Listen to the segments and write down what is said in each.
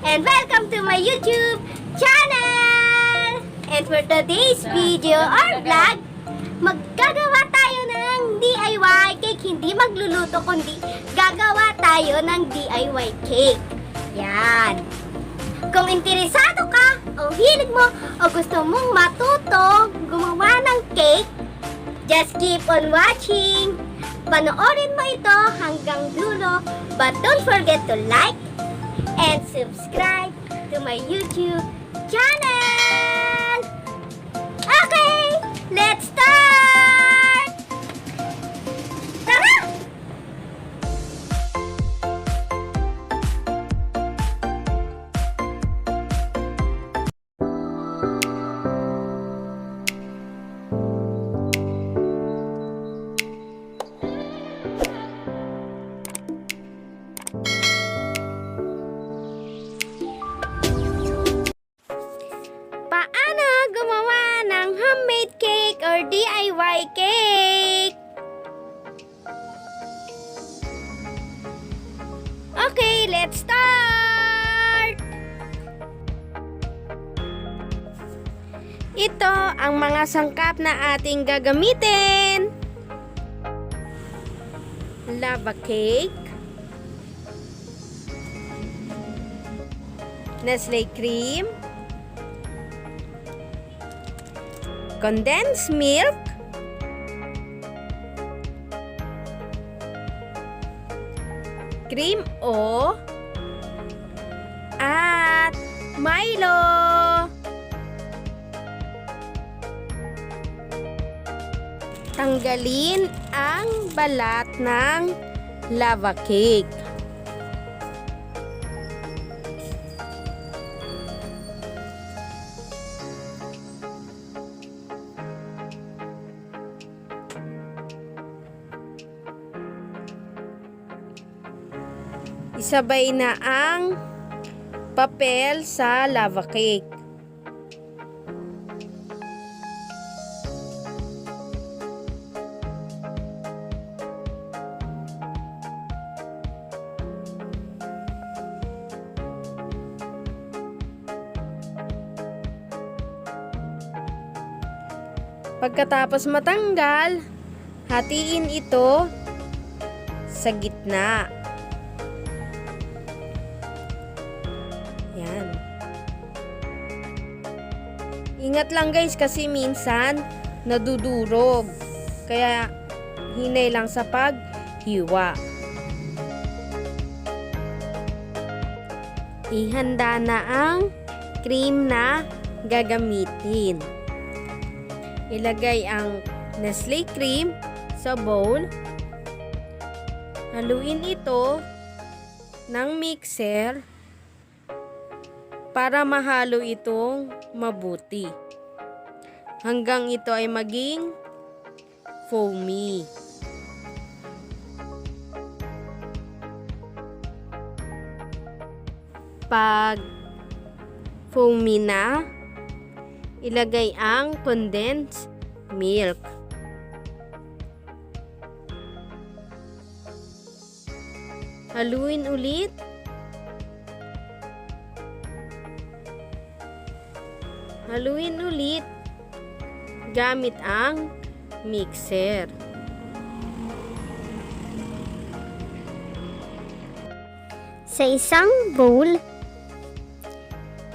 and welcome to my YouTube channel! And for today's video or vlog, maggagawa tayo ng DIY cake. Hindi magluluto, kundi gagawa tayo ng DIY cake. Yan. Kung interesado ka, o hilig mo, o gusto mong matuto gumawa ng cake, just keep on watching. Panoorin mo ito hanggang dulo. But don't forget to like and subscribe to my YouTube channel. Okay, let's start! Tara! Paano gumawa ng homemade cake or DIY cake? Okay, let's start! Ito ang mga sangkap na ating gagamitin. Lava cake, Nestle cream, condensed milk, cream o, at Milo. Tanggalin ang balat ng lava cake. Isabay na ang papel sa lava cake. Pagkatapos matanggal, hatiin ito sa gitna. Yan. Ingat lang guys kasi minsan nadudurog. Kaya hinay lang sa paghiwa. Ihanda na ang cream na gagamitin. Ilagay ang Nestle cream sa bowl. Haluin ito ng mixer para mahalo itong mabuti hanggang ito ay maging foamy. Pag foamy na, ilagay ang condensed milk. Haluin ulit. Haluin ulit gamit ang mixer. Sa isang bowl,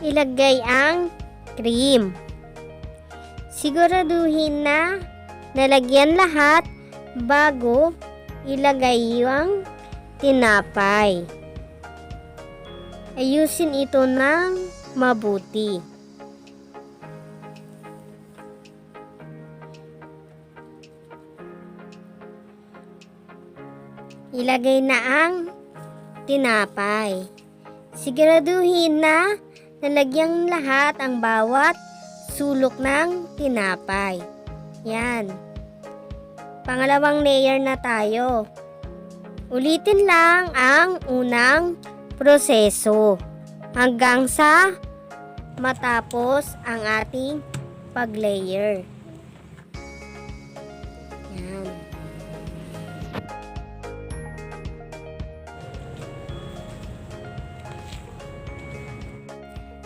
ilagay ang cream. Siguraduhin na nalagyan lahat bago ilagay yung tinapay. Ayusin ito ng mabuti. Ilagay na ang tinapay. Siguraduhin na nalagyan lahat ang bawat sulok ng tinapay. Yan. Pangalawang layer na tayo. Ulitin lang ang unang proseso hanggang sa matapos ang ating pag-layer. Yan.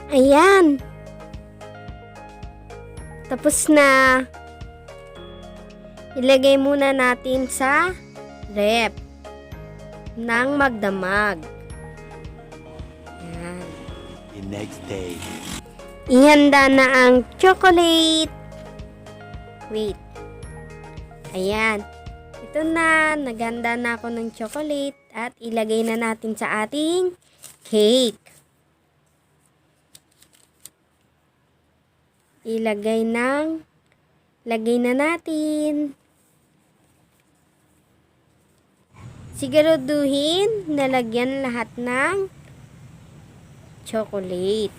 Ayan. Tapos na. Ilagay muna natin sa ref nang magdamag. Ayan. The next day. Ihanda na ang chocolate. Wait. Ayan. Ito na. Naghanda na ako ng chocolate. At ilagay na natin sa ating cake. Lagay na natin. Siguraduhin na lagyan lahat ng chocolate.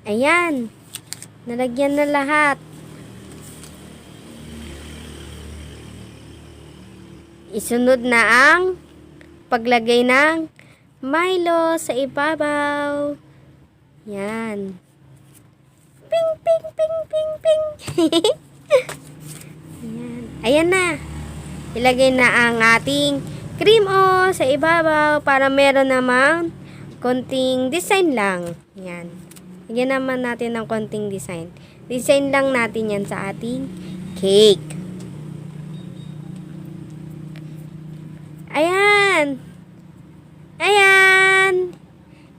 Ayan. Nalagyan na lahat. Isunod na ang paglagay ng Milo sa ibabaw. Yan. Ping, ping, ping, ping, ping. Ayan. Ayan na. Ilagay na ang ating cream sa ibabaw para meron namang konting design lang. Yan. Lagyan naman natin ng konting design. Design lang natin yan sa ating cake. Ayan. Ayan.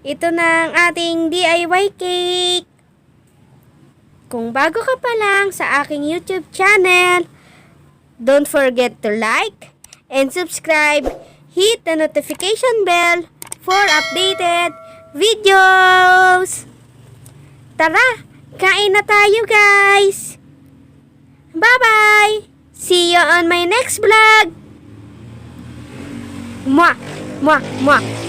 Ito na ang ating DIY cake. Kung bago ka pa lang sa aking YouTube channel, don't forget to like and subscribe. Hit the notification bell for updated videos. Tara, kain na tayo guys. Bye-bye. See you on my next vlog. Mwah, mwah, mwah.